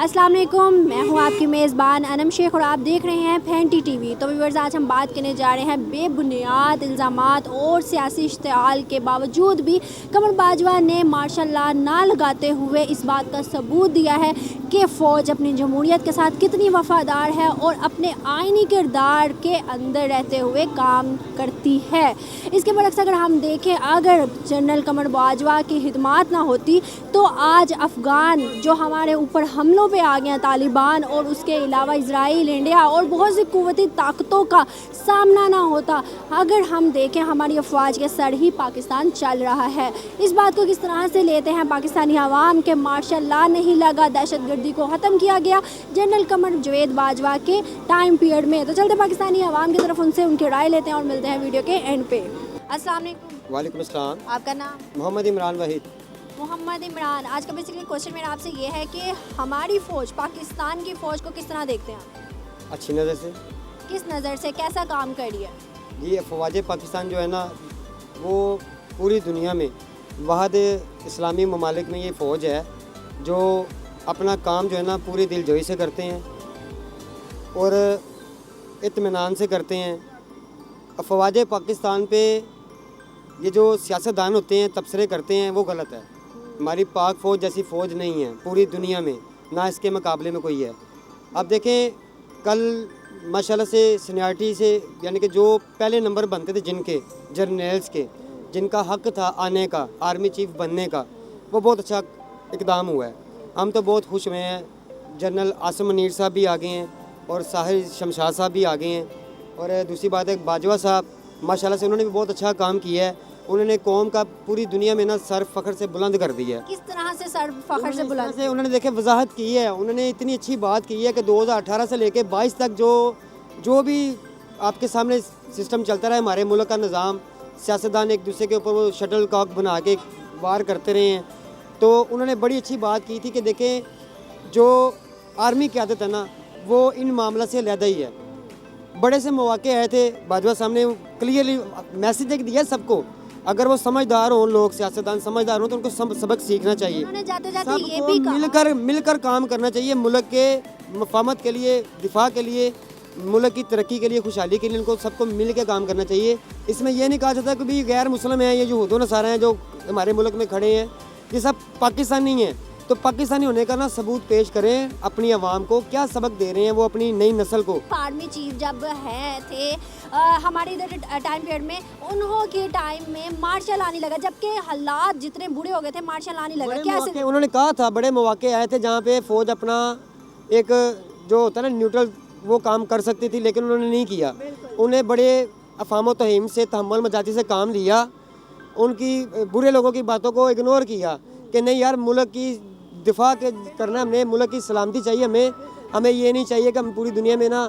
अस्सलाम वालेकुम, मैं हूँ आपकी मेज़बान अनम शेख और आप देख रहे हैं फैंटी टीवी। तो व्यूअर्स, आज हम बात करने जा रहे हैं बेबुनियाद इल्ज़ामात और सियासी इश्तिआल के बावजूद भी कमर बाजवा ने मार्शल लॉ ना लगाते हुए इस बात का सबूत दिया है कि फ़ौज अपनी जमहूरियत के साथ कितनी वफ़ादार है और अपने आइनी किरदार के अंदर रहते हुए काम करती है। इसके बरक्स अगर हम देखें, अगर जनरल कमर बाजवा की खिदमात ना होती तो आज अफ़गान जो हमारे ऊपर हमलों पे आ गया, तालिबान और उसके अलावा इजराइल, इंडिया और बहुत सी कुव्वती ताकतों का सामना ना होता। अगर हम देखें, हमारी अफवाज के सर ही पाकिस्तान चल रहा है। इस बात को किस तरह से लेते हैं पाकिस्तानी अवाम के मार्शल लॉ नहीं लगा, दहशतगर्दी को ख़त्म किया गया जनरल कमर जवेद बाजवा के टाइम पीरियड में। तो चलते पाकिस्तानी अवाम की तरफ, उनसे उनकी राय लेते हैं और मिलते हैं वीडियो के एंड पे। अस्सलाम वालेकुम। वालेकुम अस्सलाम। आपका नाम? मोहम्मद इमरान वहीद। मोहम्मद इमरान, आज का बेसिकली क्वेश्चन मेरा आपसे ये है कि हमारी फ़ौज, पाकिस्तान की फ़ौज को किस तरह देखते हैं आप? अच्छी नज़र से। किस नज़र से, कैसा काम कर रही है? ये फ़ौज पाकिस्तान जो है ना, वो पूरी दुनिया में वाहद इस्लामी ममालिक में ये फ़ौज है जो अपना काम जो है ना पूरी दिलजोई से करते हैं और इत्मीनान से करते हैं। फ़ौज पाकिस्तान पे ये जो सियासतदान होते हैं, तबसरे करते हैं, वो गलत है। हमारी पाक फ़ौज जैसी फ़ौज नहीं है पूरी दुनिया में, ना इसके मुकाबले में कोई है। अब देखें, कल माशाल्लाह से सीनियरिटी से, यानी कि जो पहले नंबर बनते थे जिनके जर्नल्स के, जिनका हक़ था आने का, आर्मी चीफ़ बनने का, वो बहुत अच्छा इक़दाम हुआ है। हम तो बहुत खुश हुए हैं। जनरल आसिम मुनीर साहब भी आ गए हैं और साहिर शमशाद साहब भी आ गए हैं। और दूसरी बात है, बाजवा साहब माशाल्लाह से उन्होंने भी बहुत अच्छा काम किया है। उन्होंने कौम का पूरी दुनिया में ना सर फ़ख्र से बुलंद कर दिया है। किस तरह से सर फ़ख्र से बुलंद? उन्होंने देखे वजाहत की है, उन्होंने इतनी अच्छी बात की है कि 2018 से लेकर 22 तक जो भी आपके सामने सिस्टम चलता रहा है, हमारे मुल्क का निज़ाम, सियासतदान एक दूसरे के ऊपर वो शटल कॉक बना के वार करते रहे हैं। तो उन्होंने बड़ी अच्छी बात की थी कि देखें, जो आर्मी क़यादत है ना, वो इन मामला से अलहदा ही है। बड़े से मौके आए थे, बाजवा साहब ने क्लियरली मैसेज एक दिया सबको। अगर वो समझदार हों, लोग सियासतदान समझदार हों, तो उनको सबक सीखना चाहिए। उन्होंने जाते जाते ये भी कहा मिलकर काम करना चाहिए। मुल्क के मफामत के लिए, दिफा के लिए, मुल्क की तरक्की के लिए, खुशहाली के लिए इनको सबको मिल के काम करना चाहिए। इसमें यह नहीं कहा जाता कि भी गैर मुस्लिम हैं, ये जो यहूद नसारा हैं जो हमारे मुल्क में खड़े हैं, ये सब पाकिस्तानी हैं। तो पाकिस्तानी होने का ना सबूत पेश करें अपनी आवाम को, क्या सबक दे रहे हैं वो अपनी नई नस्ल को। आर्मी चीफ जब थे हमारे इधर टाइम पीरियड में, उन्हों के टाइम में मार्शल आने लगा, जबकि हालात जितने बुरे हो गए थे, मार्शल आने लगा। कैसे? उन्होंने कहा था, बड़े मौके आए थे जहाँ पे फ़ौज अपना एक जो होता है ना न्यूट्रल, वो काम कर सकती थी, लेकिन उन्होंने नहीं किया। उन्हें बड़े अफाम तहीम से, तहम्मुल मजाजी से काम लिया, उनकी बुरे लोगों की बातों को इग्नोर किया कि नहीं यार, मुल्क की दिफा के करना, हमें मुल्क की सलामती चाहिए, हमें ये नहीं चाहिए कि हम पूरी दुनिया में ना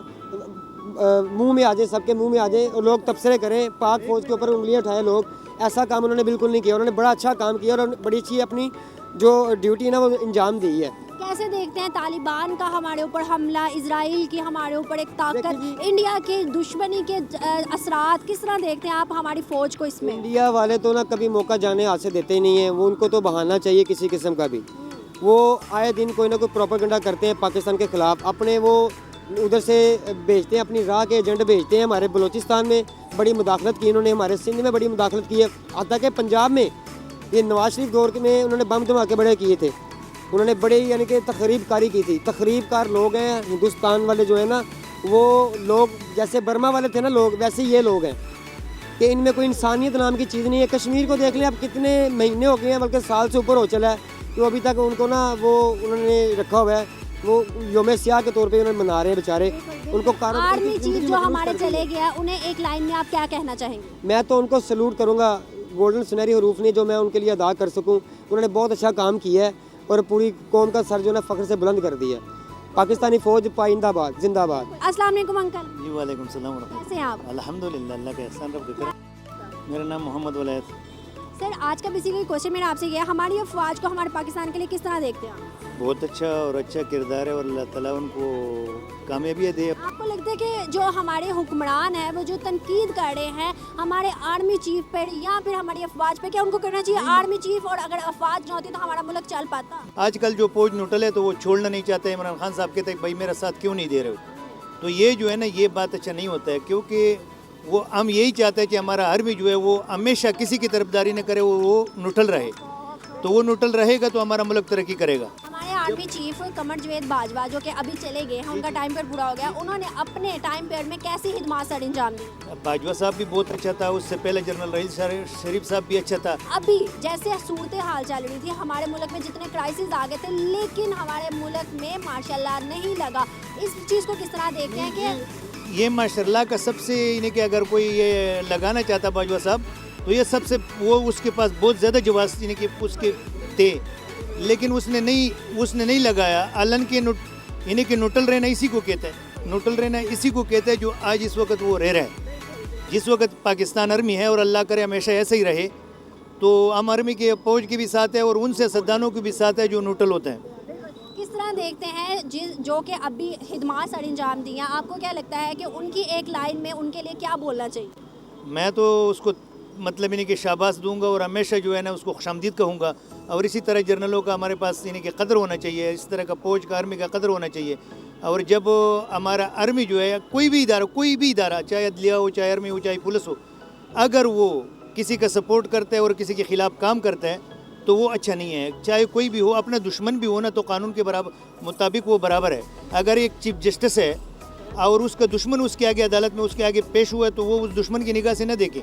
मुंह में आ जाए, सबके मुंह में आ जाए और लोग तबसरे करें, पाक फ़ौज के ऊपर उंगलियां उठाए लोग। ऐसा काम उन्होंने बिल्कुल नहीं किया। उन्होंने बड़ा अच्छा काम किया और बड़ी अच्छी अपनी जो ड्यूटी है ना वो अंजाम दी है। कैसे देखते हैं तालिबान का हमारे ऊपर हमला, इजराइल की हमारे ऊपर एक ताकत, इंडिया के दुश्मनी के असरात, किस तरह देखते हैं आप हमारी फ़ौज को इसमें? इंडिया वाले तो ना कभी मौका जाने हाथ से देते ही नहीं है। वो उनको तो बहाना चाहिए किसी किस्म का भी। वो आए दिन कोई ना कोई प्रोपेगेंडा करते हैं पाकिस्तान के ख़िलाफ़, अपने वो उधर से भेजते हैं, अपनी राह के एजेंट भेजते हैं। हमारे बलूचिस्तान में बड़ी मुदाखलत की इन्होंने, हमारे सिंध में बड़ी मुदाखलत की है, आता कि पंजाब में ये नवाज शरीफ दौर में उन्होंने बम धमाके बड़े किए थे। उन्होंने बड़े यानी कि तखरीबकारी की थी। तखरीबकार लोग हैं हिंदुस्तान वाले जो है ना, वो लोग जैसे बर्मा वाले थे ना लोग, वैसे ये लोग हैं कि इनमें कोई इंसानियत नाम की चीज़ नहीं है। कश्मीर को देख लें, अब कितने महीने हो गए हैं, बल्कि साल से ऊपर हो चला है, तो अभी तक उनको ना वो उन्होंने रखा हुआ है, वो योम सियाह के तौर पे उन्होंने मना रहे हैं बेचारे। उनको आर्मी चीफ जो हमारे चले गया, उन्हें एक लाइन में आप क्या कहना चाहेंगे? मैं तो उनको सलूट करूँगा, गोल्डन सुनहरी हरूफ ने जो मैं उनके लिए अदा कर सकूँ। उन्होंने बहुत अच्छा काम किया है और पूरी कौम का सर जो है फ़ख्र से बुलंद कर दिया है। पाकिस्तानी फ़ौज पाइंदाबाद, जिंदाबाद। अस्सलाम वालेकुम अंकल। जी वालेकुम सलाम। कैसे हैं आप? अल्हम्दुलिल्लाह, अल्लाह का एहसान रब का करम। मेरा नाम मोहम्मद वलैद। सर आज का बेसिकली क्वेश्चन मेरा आपसे ये है, हमारी अफवाज को हमारे पाकिस्तान के लिए किस तरह देखते हैं आप? बहुत अच्छा और अच्छा किरदार है और अल्लाह ताला उनको कामयाबी दे। आपको लगता है कि जो हमारे हुक्मरान हैं वो जो तनकीद कर रहे हैं हमारे आर्मी चीफ पर या फिर हमारी अफवाज पे, क्या उनको करना चाहिए आर्मी चीफ, और अगर अफवाज ना होती तो हमारा मुल्क चल पाता? आजकल जो फौज न्यूट्रल है तो वो छोड़ना नहीं चाहते। इमरान खान साहब कहते हैं भाई मेरा साथ क्यों नहीं दे रहे हो, तो ये जो है ना ये बात अच्छा नहीं होता है, क्योंकि वो हम यही चाहते हैं कि हमारा आर्मी जो है वो हमेशा किसी की तरफदारी न करे, वो न्यूट्रल रहे। तो वो न्यूट्रल रहेगा तो हमारा मुल्क तरक्की करेगा। हमारे आर्मी चीफ कमर जवेद बाजवा जो कि अभी चले गए हैं, उनका टाइम पीरियड पूरा हो गया, उन्होंने अपने टाइम पीरियड में कैसी खिदमत सर अंजाम दी? बाजवा साहब भी बहुत अच्छा था, उससे पहले जनरल रहीस शरीफ साहब भी अच्छा था। अभी जैसे सूरत हाल चल रही थी हमारे मुल्क में, जितने क्राइसिस आ गए थे, लेकिन हमारे मुल्क में माशाल्लाह नहीं लगा। इस चीज़ को किस तरह देखते हैं कि ये माशाल्लाह का सबसे इन्हें कि अगर कोई ये लगाना चाहता बाजवा साहब तो ये सबसे वो उसके पास बहुत ज़्यादा जवाब यानी कि उसके थे, लेकिन उसने नहीं लगाया। अलन के यानी कि न्यूट्रल रहना इसी को कहते हैं, न्यूट्रल रहना इसी को कहते हैं जो आज इस वक्त वो रह रहा है। जिस वक्त पाकिस्तान आर्मी है और अल्लाह करे हमेशा ऐसे ही रहे, तो हम आर्मी के फौज के भी साथ है और उनसे सद्दानों के भी साथ है जो न्यूट्रल होते हैं। किस तरह देखते हैं जो कि अभी खिदमत सर अंजाम दी हैं, आपको क्या लगता है कि उनकी एक लाइन में उनके लिए क्या बोलना चाहिए? मैं तो उसको मतलब यानी कि शाबाश दूंगा और हमेशा जो है ना उसको खुशामदीद कहूँगा। और इसी तरह जर्नलों का हमारे पास यानी कि कदर होना चाहिए, इस तरह का फौज का आर्मी का कदर होना चाहिए। और जब हमारा आर्मी जो है कोई भी इदारा चाहे अदलिया हो, चाहे आर्मी हो, चाहे पुलिस हो, अगर वो किसी का सपोर्ट करता है और किसी के ख़िलाफ़ काम करता है तो वो अच्छा नहीं है। चाहे कोई भी हो, अपना दुश्मन भी हो ना, तो कानून के बराबर मुताबिक वो बराबर है। अगर एक चीफ जस्टिस है और उसका दुश्मन उसके आगे अदालत में उसके आगे पेश हुआ है तो वो उस दुश्मन की निगाह से न देखे,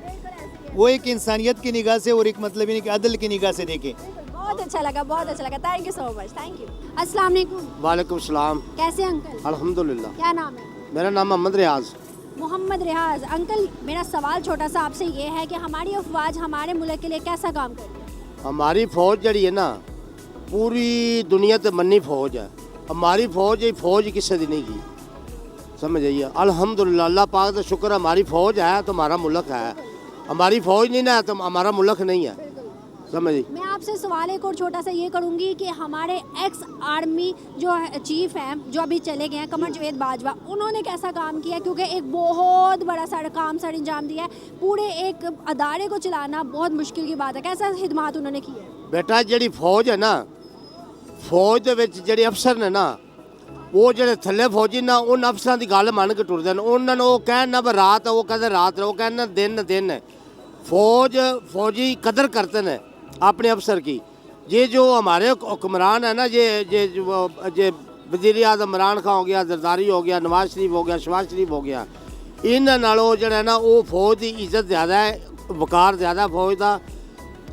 वो एक इंसानियत की निगाह से और एक मतलब यानी कि अदल की निगाह से देखें। बहुत अच्छा लगा, बहुत अच्छा लगा। Thank you so much, thank you. अस्सलाम वालेकुम। वालेकुम सलाम। कैसे अंकल? अल्हम्दुलिल्लाह। क्या नाम है? मेरा नाम मोहम्मद रियाज। मोहम्मद रियाज। अंकल मेरा सवाल छोटा सा आपसे ये है कि हमारी अफवाज हमारे मुल्क के लिए कैसा काम कर रही है? हमारी फौज जड़ी है ना पूरी दुनिया ते मन्नी फौज है। हमारी फौज ये फौज किसी दी नहीं की, समझ आइए। अल्हम्दुलिल्लाह, अल्लाह पाक का शुक्र, हमारी फौज है तो हमारा मुल्क है। हमारी फौज नहीं ना तो हमारा मुल्क नहीं है, समझ। मैं आपसे सवाल एक और छोटा सा ये करूँगी कि हमारे एक्स आर्मी जो चीफ हैं जो अभी चले गए हैं कमर जवेद बाजवा, उन्होंने कैसा काम किया? क्योंकि एक बहुत बड़ा सारा काम सर अंजाम दिया है, पूरे एक अदारे को चलाना बहुत मुश्किल की बात है। कैसा खिदमत उन्होंने की है? बेटा जी फौज है ना, फौज दे विच जेडे अफसर ने ना, वो जेडे थल्ले फौजी ना उन अफसरां दी गल मन के टुरदे ने। उन्हां नूं ओह कहण ना रात, वो कहते रात, वो कहण दिन है। फौजी कदर करते हैं अपने अफसर की। ये जो हमारे हुक्मरान है ना, ये वज़ीर आज़म इमरान खान हो गया, जरदारी हो गया, नवाज शरीफ हो गया, शहबाज शरीफ हो गया, इन्हां नालों जो है ना वो फौज की इज्जत ज़्यादा है, वकार ज़्यादा फौज का।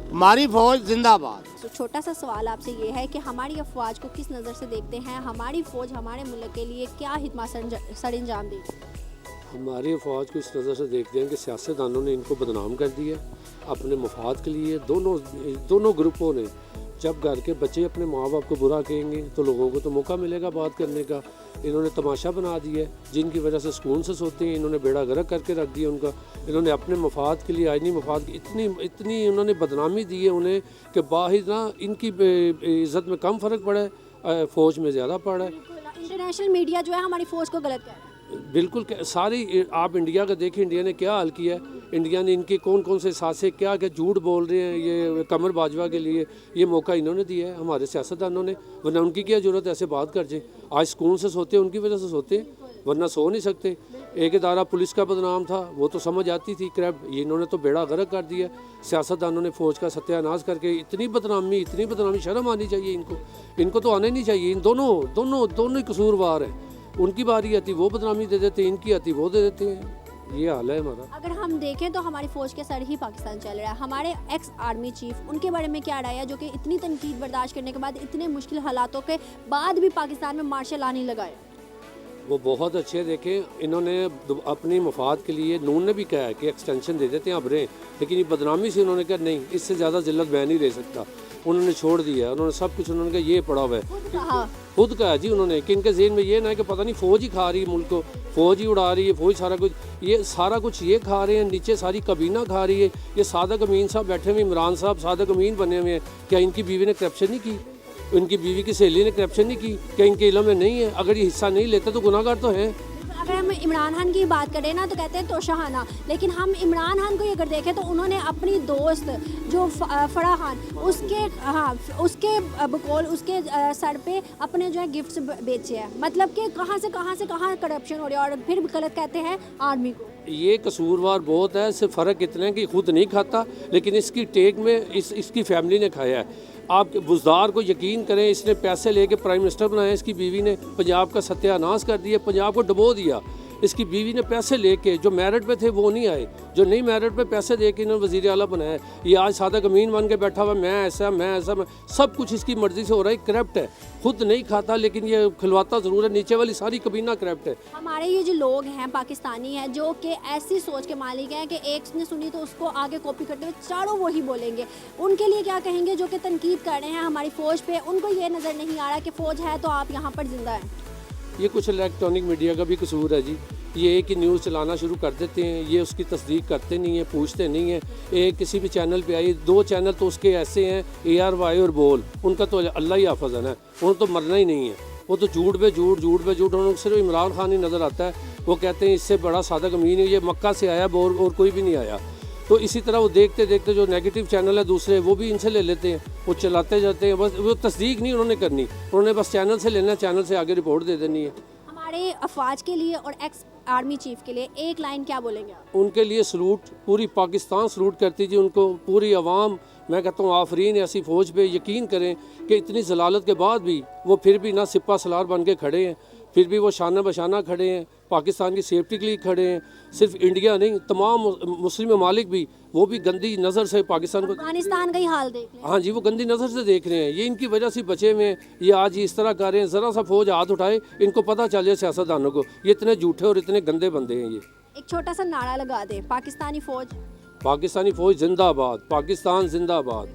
हमारी फौज जिंदाबाद। तो छोटा सा सवाल आपसे ये है कि हमारी अफवाज को किस नज़र से देखते हैं? हमारी फ़ौज हमारे मुल्क के लिए क्या खिदमत सर अंजाम दी? हमारी फ़ौज को इस नज़र से देखते हैं कि सियासतदानों ने इनको बदनाम कर दिया अपने मफाद के लिए। दोनों ग्रुपों ने, जब घर के बच्चे अपने माँ बाप को बुरा कहेंगे तो लोगों को तो मौका मिलेगा बात करने का। इन्होंने तमाशा बना दिया है, जिनकी वजह से सुकून से सोते हैं। इन्होंने बेड़ा गर्क करके रख दिया उनका। इन्होंने अपने मफाद के लिए, आइनी मफाद की इतनी उन्होंने बदनामी दी है उन्हें कि बाहर ना इनकी इज़्ज़त में कम फ़र्क पड़ा है, फ़ौज में ज़्यादा पड़ा है। इंटरनेशनल मीडिया जो है हमारी फ़ौज को गलत कह रहा है। बिल्कुल सारी आप इंडिया का देखिए, इंडिया ने क्या हाल किया है। इंडिया ने इनके कौन कौन से सासे क्या झूठ बोल रहे हैं। ये कमर बाजवा के लिए ये मौका इन्होंने दिया है हमारे सियासतदानों ने, वरना उनकी क्या ज़रूरत है ऐसे बात कर जाए। आज सुकून से सोते हैं, उनकी वजह से सोते हैं, वरना सो नहीं सकते। एक इदारा पुलिस का बदनाम था, वो तो समझ आती थी क्रैब, ये इन्होंने तो बेड़ा गर्क कर दिया। सियासतदानों ने फ़ौज का सत्यानाश करके इतनी बदनामी, शर्म आनी चाहिए इनको तो आने नहीं चाहिए। इन दोनों ही कसूरवार हैं। उनकी बारी आती वो बदनामी दे देते हैं, इनकी आती वो दे देते हैं। ये हाल है हमारा। अगर हम देखें तो हमारी फ़ौज के सर ही पाकिस्तान चल रहा है। हमारे एक्स आर्मी चीफ, उनके बारे में क्या राय है जो कि इतनी तनकीद बर्दाश्त करने के बाद, इतने मुश्किल हालातों के बाद भी पाकिस्तान में मार्शल लॉ नहीं लगाया? वो बहुत अच्छे देखें, इन्होंने अपनी मफाद के लिए नून ने भी कहा है कि एक्सटेंशन दे देते हैं अब रहें, लेकिन ये बदनामी से उन्होंने कहा नहीं, इससे ज़्यादा जिल्लत मैं नहीं रह सकता। उन्होंने छोड़ दिया, उन्होंने सब कुछ उन्होंने कहा ये पड़ा हुआ है, खुद कहा जी उन्होंने कि इनके ज़हन में ये ना है कि पता नहीं फ़ौज ही खा रही है मुल्क को, फ़ौज ही उड़ा रही है, फ़ौज सारा कुछ ये खा रहे हैं, नीचे सारी कबीना खा रही है। ये सादक अमीन साहब बैठे हुए, इमरान साहब सादक अमीन बने हुए हैं, क्या इनकी बीवी ने करप्शन नहीं की? उनकी बीवी की सहेली ने करप्शन नहीं की? क्या इनके इल्म में नहीं है? अगर ये हिस्सा नहीं लेते तो गुनाहगार तो हैं। अगर हम इमरान खान की बात करें ना तो कहते हैं तोशाहाना, लेकिन हम इमरान खान को ही अगर देखें तो उन्होंने अपनी दोस्त जो फराह खान उसके बकौल उसके सर पे अपने जो है गिफ्ट्स बेचे हैं। मतलब कि कहाँ से कहाँ करप्शन हो रही है, और फिर भी गलत कहते हैं आर्मी को। ये कसूरवार बहुत है, सिर्फ फ़र्क इतना है कि खुद नहीं खाता, लेकिन इसकी टेक में इसकी फैमिली ने खाया है। आप बुज़दार को यकीन करें, इसने पैसे लेके प्राइम मिनिस्टर बनाया, इसकी बीवी ने पंजाब का सत्यानाश कर दिया, पंजाब को डुबो दिया। इसकी बीवी ने पैसे लेके, जो मेरिट पे थे वो नहीं आए, जो नहीं मेरिट पे पैसे दे के इन्होंने वज़ीर आला बनाया। ये आज सादक अमीन बन के बैठा हुआ, मैं ऐसा सब कुछ इसकी मर्ज़ी से हो रहा है। करप्ट है, खुद नहीं खाता लेकिन ये खिलवाता ज़रूर है। नीचे वाली सारी कबीना करप्ट है। हमारे ये जो लोग हैं पाकिस्तानी हैं जो कि ऐसी सोच के मालिक हैं कि एक ने सुनी तो उसको आगे कॉपी करते हुए चारों वही बोलेंगे, उनके लिए क्या कहेंगे जो कि तनकीद कर रहे हैं हमारी फ़ौज पे? उनको ये नज़र नहीं आ रहा कि फ़ौज है तो आप यहाँ पर ज़िंदा हैं। ये कुछ इलेक्ट्रॉनिक मीडिया का भी कसूर है जी। ये एक ही न्यूज़ चलाना शुरू कर देते हैं, ये उसकी तस्दीक करते नहीं हैं, पूछते नहीं हैं। एक किसी भी चैनल पे आई, 2 चैनल तो उसके ऐसे हैं, ARY और बोल, उनका तो अल्लाह ही हाफ़िज़ है ना, उन्हें तो मरना ही नहीं है। वो तो झूठ पे झूठ, उन्हें सिर्फ इमरान खान ही नज़र आता है। वो कहते हैं इससे बड़ा सादक अमीन है, ये मक्का से आया और कोई भी नहीं आया। तो इसी तरह वो देखते जो नेगेटिव चैनल है दूसरे, वो भी इनसे ले लेते हैं, वो चलाते जाते हैं। बस वो तस्दीक नहीं उन्होंने करनी, उन्होंने बस चैनल से लेना, चैनल से आगे रिपोर्ट दे देनी है। हमारे अफवाज के लिए और एक्स आर्मी चीफ के लिए एक लाइन क्या बोलेंगे आप? उनके लिए सलूट, पूरी पाकिस्तान सलूट करती जी उनको, पूरी आवाम। मैं कहता हूँ आफरीन ऐसी फ़ौज पे यकीन करें कि इतनी जलालत के बाद भी वो फिर भी ना सिपा सलार बन के खड़े हैं, फिर भी वो शाना बशाना खड़े हैं, पाकिस्तान की सेफ्टी के लिए खड़े हैं। सिर्फ इंडिया नहीं, तमाम मुस्लिम ममालिक भी, वो भी गंदी नज़र से पाकिस्तान को, अफगानिस्तान का ही हाल देख लें। हाँ जी, वो गंदी नज़र से देख रहे हैं। ये इनकी वजह से बचे हुए हैं, ये आज इस तरह कर रहे हैं। ज़रा सा फ़ौज हाथ उठाए, इनको पता चल जाए सियासतदानों को, ये इतने झूठे और इतने गंदे बंदे हैं। ये एक छोटा सा नारा लगा दे, पाकिस्तानी फ़ौज जिंदाबाद, पाकिस्तान जिंदाबाद।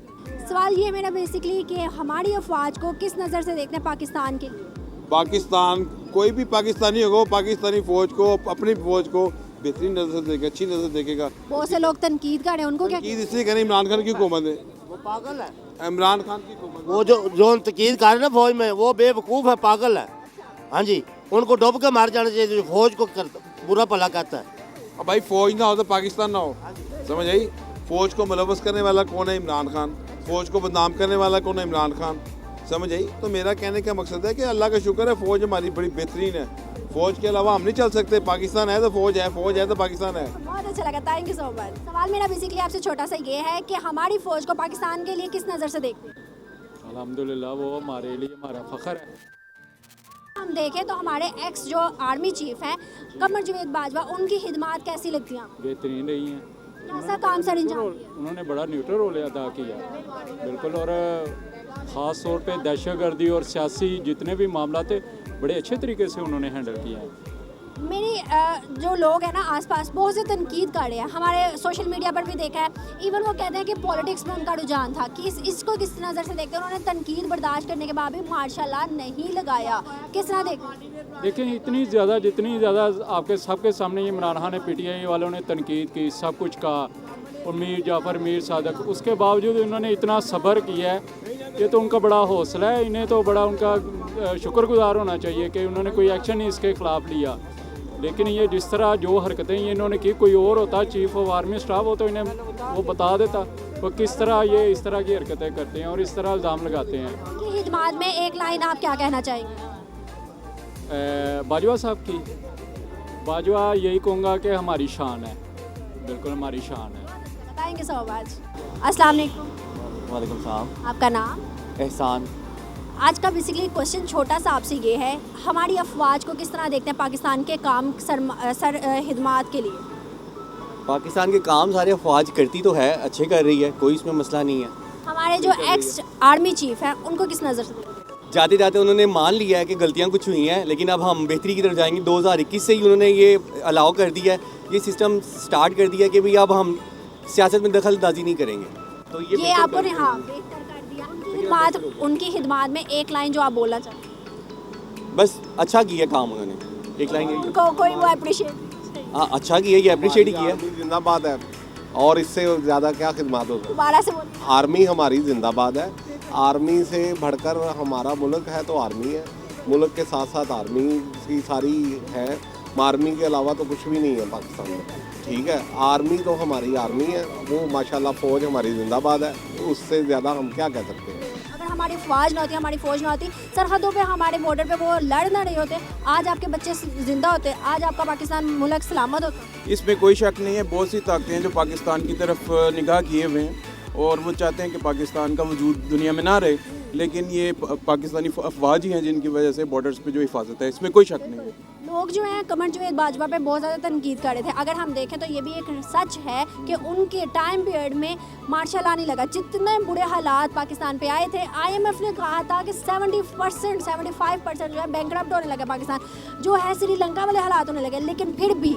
सवाल ये मेरा बेसिकली कि हमारी अफवाज को किस नज़र से देखते हैं पाकिस्तान के लिए? पाकिस्तान, कोई भी पाकिस्तानी होगा वो पाकिस्तानी फ़ौज को, अपनी फ़ौज को बेहतरीन नज़र से देखेगा, अच्छी नज़र देखेगा। बहुत से लोग तनकीद कर रहे हैं, उनको क्या तनकीद इसलिए करें, इमरान खान की हुकूमत है, वो पागल है। इमरान खान की हुकूमत। वो जो तकीद कर रहे हैं ना फौज में, वो बेवकूफ़ है, पागल है। हाँ जी, उनको डूब के मार जाना चाहिए जो फौज को बुरा भला कहता है। अब भाई फ़ौज ना हो तो पाकिस्तान ना हो, समझ आई? फ़ौज को मुलव्वस करने वाला कौन है? इमरान खान। फ़ौज को बदनाम करने वाला कौन है? इमरान खान। समझ आई? तो मेरा कहने का मकसद है कि अल्लाह का शुक्र है, फ़ौज हमारी बड़ी बेहतरीन है। फ़ौज के अलावा हम नहीं चल सकते। पाकिस्तान है तो फ़ौज है तो पाकिस्तान है। बहुत अच्छा लगा, थैंक यू सो मच। सवाल मेरा बेसिकली आपसे छोटा सा ये है कि हमारी फ़ौज को पाकिस्तान के लिए किस नज़र से देखते हैं? अल्हम्दुलिल्लाह, वो हमारे लिए हमारा फ़ख्र है। हम देखें तो हमारे एक्स जो आर्मी चीफ हैं कमर जावेद बाजवा, उनकी खिदमत कैसी लगती हैं आपको? बेहतरीन रही हैं। कैसा काम सर अंजाम दिया? उन्होंने बड़ा न्यूट्रल रोल अदा किया, बिल्कुल। और ख़ास तौर पे दहशतगर्दी और सियासी जितने भी मामला थे, बड़े अच्छे तरीके से उन्होंने हैंडल किया है। मेरी जो लोग हैं ना आसपास बहुत से तनकीद कर रहे हैं, हमारे सोशल मीडिया पर भी देखा है। इवन वो कहते हैं कि पॉलिटिक्स में उनका रुझान था कि इसको किस नज़र से देखते हैं। उन्होंने तनकीद बर्दाश्त करने के बाद भी माशाल्लाह नहीं लगाया, किस तरह देखते? देखें, जितनी ज़्यादा आपके सबके सामने इमरान खान ने PTI वालों ने तनकीद की, सब कुछ कहा, और मीर जाफ़र, मीर सादक, उसके बावजूद उन्होंने इतना सब्र किया है। ये तो उनका बड़ा हौसला है, इन्हें तो बड़ा उनका शुक्रगुजार होना चाहिए कि उन्होंने कोई एक्शन नहीं इसके ख़िलाफ़ लिया। लेकिन ये जिस तरह जो हरकतें ये इन्होंने की, कोई और होता चीफ ऑफ आर्मी स्टाफ हो तो इन्हें वो बता देता वो किस तरह ये इस तरह की हरकतें करते हैं और इस तरह इल्ज़ाम लगाते हैं। उनकी खिदमत में एक लाइन आप क्या कहना चाहेंगे? बाजवा साहब की, बाजवा यही कहूँगा कि हमारी शान है, बिल्कुल हमारी शान है। Thank you so much. अस्सलाम वालेकुम। वालेकुम सलाम। आपका नाम? एहसान। आज का बेसिकली क्वेश्चन छोटा सा आपसे ये है, हमारी अफवाज को किस तरह देखते हैं पाकिस्तान के काम खिदमत के लिए? पाकिस्तान के काम सारे अफवाज करती तो है, अच्छे कर रही है, कोई इसमें मसला नहीं है। हमारे जो एक्स आर्मी चीफ हैं उनको किस नज़र से देखते हैं? जाते जाते उन्होंने मान लिया है कि गलतियाँ कुछ हुई हैं, लेकिन अब हम बेहतरी की तरफ जाएंगे। 2021 से ही उन्होंने ये अलाउ कर दिया है, ये सिस्टम स्टार्ट कर दिया कि भाई अब हम सियासत में दखल अंदाजी नहीं करेंगे। तो ये आपको हाँ बेहतर कर दिया। उनकी खिदमत में एक लाइन जो आप बोलना चाहते हैं? बस अच्छा किया काम उन्होंने, एक लाइन उनको कोई वो अप्रिशिएट। हाँ अच्छा किया, ये अप्रिशिएट ही किया। जिंदाबाद है, और इससे ज़्यादा क्या खिदमत हो। दोबारा से बोलिए। आर्मी हमारी जिंदाबाद है। आर्मी से बढ़कर हमारा मुल्क है तो आर्मी है, मुल्क के साथ साथ आर्मी की सारी है। आर्मी के अलावा तो कुछ भी नहीं है पाकिस्तान में, ठीक है। आर्मी तो हमारी आर्मी है, वो माशाल्लाह फ़ौज हमारी जिंदाबाद है, उससे ज़्यादा हम क्या कह सकते हैं। अगर हमारी फ़ौज ना होती, हमारी फ़ौज ना होती, सरहदों पे हमारे बॉर्डर पे वो लड़ ना रहे होते, आज आपके बच्चे जिंदा होते, आज आपका पाकिस्तान मुल्क सलामत होता। इसमें कोई शक नहीं है, बहुत सी ताकतें हैं जो पाकिस्तान की तरफ निगाह किए हुए हैं और वो चाहते हैं कि पाकिस्तान का वजूद दुनिया में ना रहे, लेकिन ये पाकिस्तानी अफवाज ही हैं जिनकी वजह से बॉर्डर्स पे जो हिफाजत है, इसमें कोई शक नहीं है। लोग जो हैं कमर जावेद बाजवा पे बहुत ज़्यादा तनकीद कर रहे थे। अगर हम देखें तो ये भी एक सच है कि उनके टाइम पीरियड में मार्शल लॉ नहीं लगा। जितने बुरे हालात पाकिस्तान पे आए थे, IMF ने कहा था कि 70% 75% जो है बैंकरप्ट होने लगा पाकिस्तान, जो है श्रीलंका वाले हालात होने लगे। लेकिन फिर भी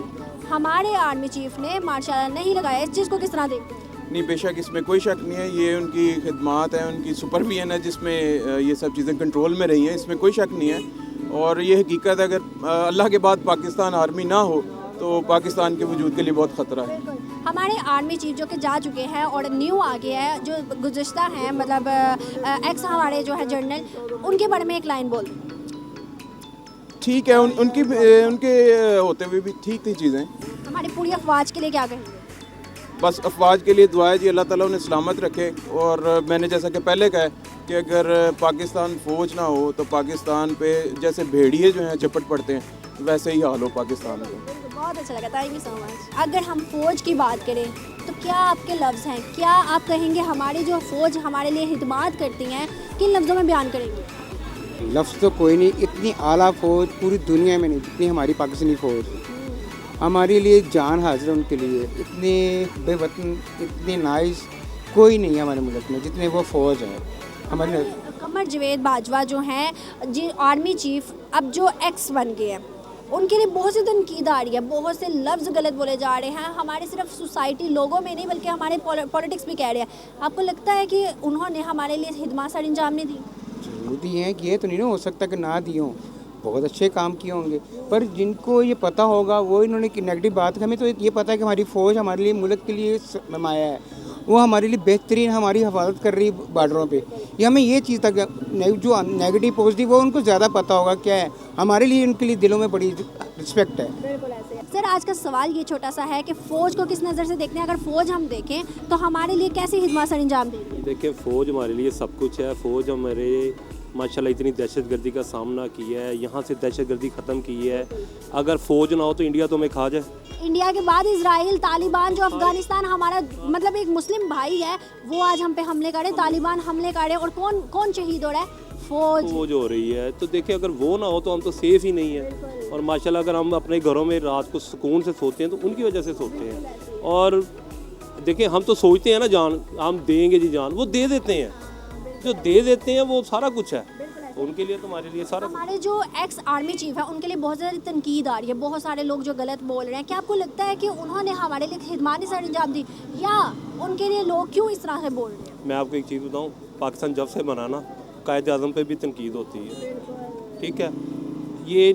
हमारे आर्मी चीफ ने मार्शल लॉ नहीं लगाया। इस चीज़ को किस तरह देखते हैं? नहीं, बेशक इसमें कोई शक नहीं है, ये उनकी खिदमात है, उनकी सुपरविजन है जिसमें ये सब चीज़ें कंट्रोल में रही हैं, इसमें कोई शक नहीं है। और ये हकीकत है, अगर अल्लाह के बाद पाकिस्तान आर्मी ना हो तो पाकिस्तान के वजूद के लिए बहुत ख़तरा है। हमारे आर्मी चीफ जो कि जा चुके हैं और न्यू आ गया है, जो गुज़श्ता हैं, मतलब एक्स हमारे जो है जनरल, उनके बारे में एक लाइन बोल। ठीक है, उनके होते हुए भी ठीक थी चीज़ें। हमारी पूरी अफवाज के लिए क्या कहेंगे? बस अफवाज के लिए दुआ है जी, अल्लाह ताला उन्हें सलामत रखे। और मैंने जैसा कि पहले कहा कि अगर पाकिस्तान फ़ौज ना हो तो पाकिस्तान पे जैसे भेड़िए जो हैं चपट पड़ते हैं, वैसे ही हाल हो पाकिस्तान का। बहुत अच्छा लगा, थैंक यू सो मच। अगर हम फ़ौज की बात करें तो क्या आपके लफ्ज़ हैं, क्या आप कहेंगे हमारी जो फ़ौज हमारे लिए खिदमत करती हैं, किन लफ्ज़ों में बयान करेंगे? लफ्ज़ तो कोई नहीं, इतनी आला फ़ौज पूरी दुनिया में नहीं जितनी हमारी पाकिस्तानी फ़ौज। हमारे लिए जान हाजिर है उनके लिए, इतने बेवतन, इतने नाइस कोई नहीं है हमारे मुल्क में जितने वो फ़ौज है हमारे। कमर जावेद बाजवा जो हैं जी आर्मी चीफ, अब जो एक्स बन गए हैं, उनके लिए बहुत सी तनकीद आ रही है, बहुत से लफ्ज़ गलत बोले जा रहे हैं। हमारे सिर्फ सोसाइटी लोगों में नहीं बल्कि हमारे पॉलिटिक्स भी कह रहे हैं। आपको लगता है कि उन्होंने हमारे लिए खिदमत सर अंजाम नहीं दी? जरूर दी हैं कि ये तो नहीं ना हो सकता कि ना दिए हों, बहुत अच्छे काम किए होंगे, पर जिनको ये पता होगा वो इन्होंने नेगेटिव बात, हमें तो ये पता है कि हमारी फ़ौज हमारे लिए मुल्क के लिए माया है, वो हमारे लिए बेहतरीन हमारी हिफाजत कर रही है बॉर्डरों पे। ये हमें ये चीज़ तक जो नेगेटिव पॉजिटिव वो उनको ज़्यादा पता होगा क्या है, हमारे लिए उनके लिए दिलों में बड़ी रिस्पेक्ट है। बिल्कुल ऐसे है। सर आज का सवाल ये छोटा सा है कि फ़ौज को किस नज़र से देखते हैं? अगर फ़ौज हम देखें तो हमारे लिए कैसी खिदमत सर अंजाम देगी? देखिए, फ़ौज हमारे लिए सब कुछ है। फ़ौज हमारे माशाल्लाह इतनी दहशतगर्दी का सामना किया है, यहाँ से दहशतगर्दी ख़त्म की है। अगर फ़ौज ना हो तो इंडिया तो हमें खा जाए। इंडिया के बाद इजराइल, तालिबान, जो अफगानिस्तान हमारा मतलब एक मुस्लिम भाई है, वो आज हम पे हमले करे, तालिबान हमले करे, और कौन शहीद हो रहा है? फ़ौज हो रही है। तो देखिए, अगर वो ना हो तो हम तो सेफ़ ही नहीं है। और माशाल्लाह अगर हम अपने घरों में रात को सुकून से सोते हैं तो उनकी वजह से सोते हैं। और देखिए, हम तो सोचते हैं ना जान हम देंगे जी, जान वो दे देते हैं, जो दे देते हैं वो सारा कुछ है उनके लिए, तो हमारे लिए सारा। हमारे जो एक्स आर्मी चीफ है उनके लिए बहुत ज़्यादा तनकीद आ रही है, बहुत सारे लोग जो गलत बोल रहे हैं। क्या आपको लगता है कि उन्होंने हमारे लिए खिदमत सर अंजाम दी, या उनके लिए लोग क्यों इस तरह से बोल रहे हैं? मैं आपको एक चीज़ बताऊँ, पाकिस्तान जब से बना ना, कायद आज़म पे भी तनकीद होती है, ठीक है। ये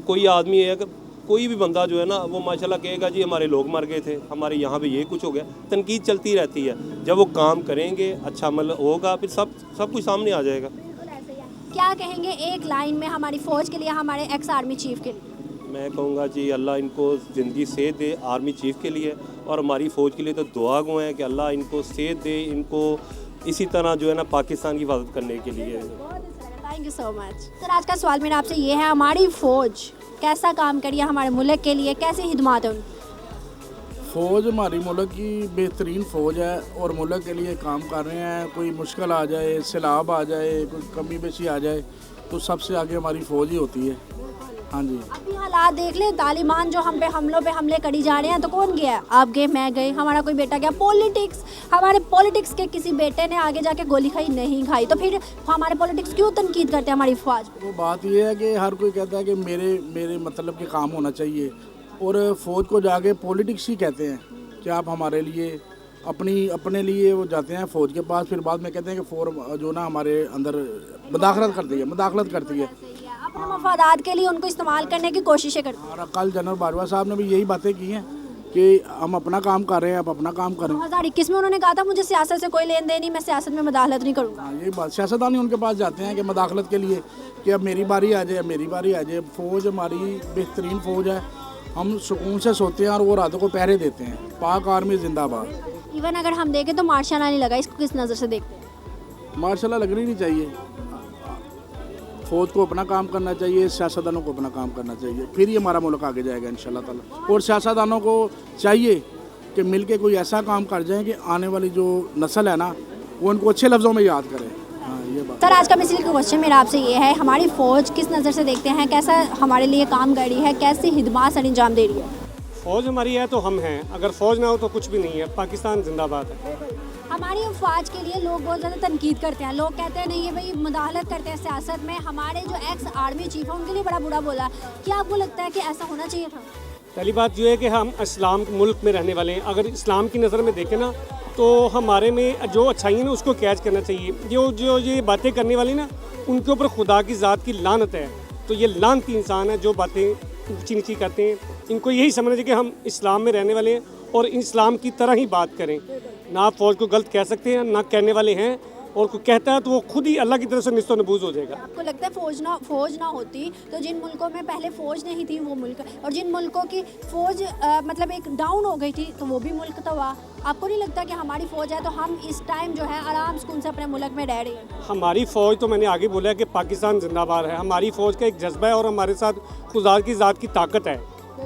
कोई आदमी है, अगर कोई भी बंदा जो है ना, वो माशाल्लाह कहेगा जी हमारे लोग मर गए थे, हमारे यहाँ पे ये कुछ हो गया, तनकीद चलती रहती है। जब वो काम करेंगे, अच्छा अमल होगा, फिर सब कुछ सामने आ जाएगा। क्या कहेंगे एक लाइन में हमारी फ़ौज के लिए, हमारे एक्स आर्मी चीफ के लिए? मैं कहूँगा जी अल्लाह इनको ज़िंदगी सेहत दे, आर्मी चीफ के लिए, और हमारी फ़ौज के लिए तो दुआ गो है कि अल्लाह इनको सेहत दे, इनको इसी तरह जो है ना पाकिस्तान की हिफाजत करने के लिए। Thank you so much. Sir आज का सवाल मेरा आपसे ये है, हमारी फ़ौज कैसा काम करिए हमारे मुल्क के लिए, कैसे खिदमत है उनकी? फ़ौज हमारी मुल्क की बेहतरीन फ़ौज है और मुल्क के लिए काम कर रहे हैं। कोई मुश्किल आ जाए, सैलाब आ जाए, कोई कमी बेशी आ जाए, तो सबसे आगे हमारी फ़ौज ही होती है। हाँ जी। अभी हालात देख ले, तालिबान जो हम पे हमले करी जा रहे हैं, तो कौन गया? आप गए, मैं गई, हमारा कोई बेटा गया। पॉलिटिक्स, हमारे पॉलिटिक्स के किसी बेटे ने आगे जाके गोली खाई नहीं खाई, तो फिर हमारे पॉलिटिक्स क्यों तनकीद करते हैं हमारी फौज? वो बात ये है कि हर कोई कहता है कि मेरे मतलब के काम होना चाहिए, और फौज को जाके पॉलिटिक्स ही कहते हैं कि आप हमारे लिए अपने लिए वो जाते हैं फौज के पास, फिर बाद में कहते हैं कि फौज जो ना हमारे अंदर मदाखलत करती है। अपने मफादात के लिए उनको इस्तेमाल करने की कोशिशें करते हैं। और कल जनरल बाजवा साहब ने भी यही बातें की हैं कि हम अपना काम कर रहे हैं, आप अपना काम करें। 2021 में उन्होंने कहा था मुझे सियासत से कोई लेन देन नहीं, मैं सियासत में मदाखलत नहीं करूँगा। यही बात, सियासतदान ही उनके पास जाते हैं कि मदाखलत के लिए कि अब मेरी बारी आ जाए। फ़ौज हमारी बेहतरीन फ़ौज है, हम सुकून से सोते हैं और वो रातों को पहरे देते हैं। पाक आर्मी जिंदाबाद। इवन अगर हम देखें तो मार्शाला नहीं लगा, इसको किस नज़र से देखते हैं? मार्शाला लगनी नहीं चाहिए, फौज को अपना काम करना चाहिए, सियासतदानों को अपना काम करना चाहिए, फिर ही हमारा मुल्क आगे जाएगा इंशाल्लाह ताला। और सियासतदानों को चाहिए कि मिलके कोई ऐसा काम कर जाए कि आने वाली जो नस्ल है ना, वो उनको अच्छे लफ्ज़ों में याद करे। हाँ, ये बात। सर, आज का बेसिकली क्वेश्चन मेरा आपसे ये है, हमारी फ़ौज किस नज़र से देखते हैं, कैसा हमारे लिए काम कर रही है, कैसी खिदमत सर अंजाम दे रही है? फ़ौज हमारी है तो हम हैं, अगर फ़ौज ना हो तो कुछ भी नहीं है। पाकिस्तान जिंदाबाद है। हमारी अफवाज के लिए लोग बहुत ज़्यादा तनकीद करते हैं, लोग कहते हैं नहीं है भाई मुदाखलत करते हैं सियासत में। हमारे जो एक्स आर्मी चीफ है उनके लिए बड़ा बुरा बोला, क्या आपको लगता है कि ऐसा होना चाहिए था? पहली बात ये है कि हम इस्लाम मुल्क में रहने वाले हैं, अगर इस्लाम की नज़र में देखें ना तो हमारे में जो अच्छाई है ना उसको कैच करना चाहिए। जो ये बातें करने वाली ना, उनके ऊपर खुदा की ज़ात की लानत है। तो ये लानती इंसान है जो बातें ऊँची नीची करते हैं। इनको यही समझना चाहिए कि हम इस्लाम में रहने वाले हैं और इस्लाम की तरह ही बात करें। ना फ़ौज को गलत कह सकते हैं, ना कहने वाले हैं, और कोई कहता है तो वो खुद ही अल्लाह की तरफ से निस्तो नबूज हो जाएगा। आपको लगता है फ़ौज ना होती तो जिन मुल्कों में पहले फ़ौज नहीं थी वो मुल्क, और जिन मुल्कों की फ़ौज मतलब एक डाउन हो गई थी तो वो भी मुल्क तो हुआ। आपको नहीं लगता कि हमारी फ़ौज है तो हम इस टाइम जो है आराम सुकून से अपने मुल्क में रह रही है? हमारी फ़ौज तो मैंने आगे बोला है कि पाकिस्तान जिंदाबाद है। हमारी फ़ौज का एक जज्बा है और हमारे साथ खुदा की ज़ात की ताकत है।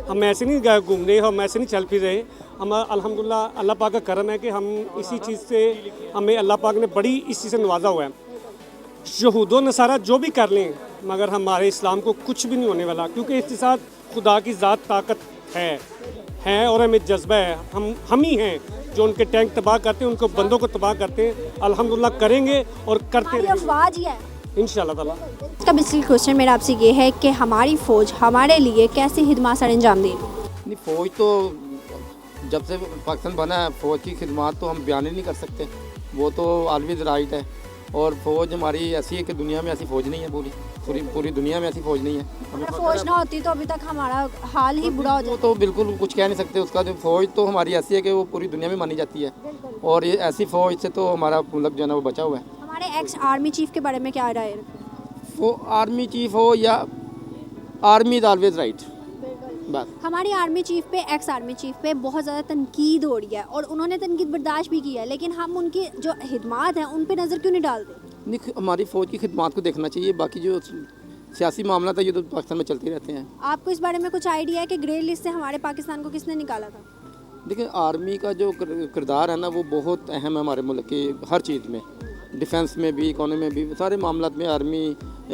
हम ऐसे नहीं गए घूम रहे, हम ऐसे नहीं चल फिर रहे। हम अल्हम्दुलिल्लाह अल्लाह पाक का करम है कि हम इसी चीज़ से, हमें अल्लाह पाक ने बड़ी इस चीज़ से नवाजा हुआ है। यहूदो नसारा जो भी कर लें मगर हमारे इस्लाम को कुछ भी नहीं होने वाला, क्योंकि इसके साथ खुदा की ज़ात ताकत है और हमें जज्बा है। हम ही हैं जो उनके टैंक तबाह करते हैं, उनको बंदों को तबाह करते हैं। अल्हम्दुलिल्लाह करेंगे और करते रहेंगे इंशाअल्लाह ताला। इसका बेसिकली क्वेश्चन मेरा आपसे ये है कि हमारी फ़ौज हमारे लिए कैसी खिदमत सर अंजाम दे रही है? नहीं, फ़ौज तो जब से पाकिस्तान बना है फ़ौज की खिदमत तो हम बयान ही नहीं कर सकते, वो तो ऑलवेज राइट है। और फ़ौज हमारी ऐसी है कि दुनिया में ऐसी फ़ौज नहीं है, पूरी दुनिया में ऐसी फ़ौज नहीं है। अगर फ़ौज ना होती तो अभी तक हमारा हाल ही बुरा हो जाता। तो बिल्कुल कुछ कह नहीं सकते उसका। तो फ़ौज तो हमारी ऐसी है कि वो पूरी दुनिया में मानी जाती है, और ये ऐसी फ़ौज से तो हमारा मुल्क जो है ना वो बचा हुआ है। हमारे एक्स आर्मी चीफ के बारे में क्या राय है? वो आर्मी चीफ हो या आर्मी इज़ ऑलवेज राइट। बस हमारी आर्मी चीफ पे, एक्स आर्मी चीफ पे बहुत ज़्यादा तनकीद हो रही है और उन्होंने तनकीद बर्दाश्त भी की है, लेकिन हम उनकी जो खिदमत हैं उन पे नज़र क्यों नहीं डालते? नहीं, हमारी फ़ौज की खिदमत को देखना चाहिए, बाकी जो सियासी मामला था ये तो पाकिस्तान में चलते रहते हैं। आपको इस बारे में कुछ आइडिया है कि ग्रे लिस्ट से हमारे पाकिस्तान को किसने निकाला था? देखिए, आर्मी का जो किरदार है ना वो बहुत अहम है हमारे मुल्क की हर चीज़ में, डिफेंस में भी, इकोनॉमी में भी, सारे मामलों में आर्मी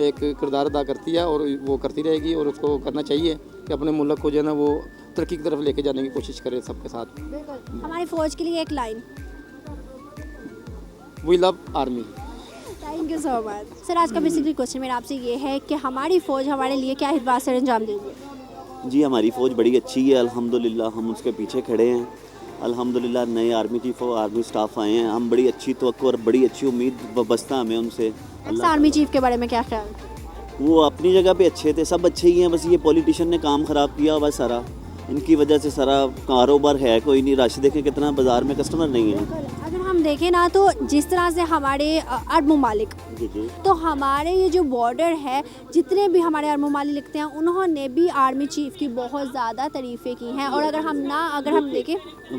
एक किरदार अदा करती है और वो करती रहेगी। और उसको करना चाहिए कि अपने मुल्क को जो है ना वो तरक्की की तरफ लेके जाने की कोशिश करे सबके साथ। हमारी फ़ौज के लिए एक line, we love army. Thank you so much sir. आज का बेसिकली क्वेश्चन मेरा आपसे ये है कि हमारी फ़ौज हमारे लिए क्या खिदमत सर अंजाम देगी? जी, हमारी फ़ौज बड़ी अच्छी है अल्हम्दुलिल्लाह, हम उसके पीछे खड़े हैं अल्हम्दुलिल्लाह। नए आर्मी चीफ और आर्मी स्टाफ आए हैं, हम बड़ी अच्छी तवक्को और बड़ी अच्छी उम्मीद वाबस्ता हमें उनसे। आर्मी चीफ के बारे में क्या ख्याल? वो अपनी जगह पे अच्छे थे, सब अच्छे ही हैं, बस ये पॉलिटिशियन ने काम ख़राब किया बस सारा, इनकी वजह से सारा कारोबार है कोई नहीं। रश देखें कितना, बाज़ार में कस्टमर नहीं है। अगर हम देखें ना तो जिस तरह से हमारे अरब ममालिक, तो हमारे ये जो बॉर्डर है, जितने भी हमारे अरब ममालिक लिखते हैं उन्होंने भी आर्मी चीफ की बहुत ज़्यादा तारीफ़ें की हैं। और अगर हम देखें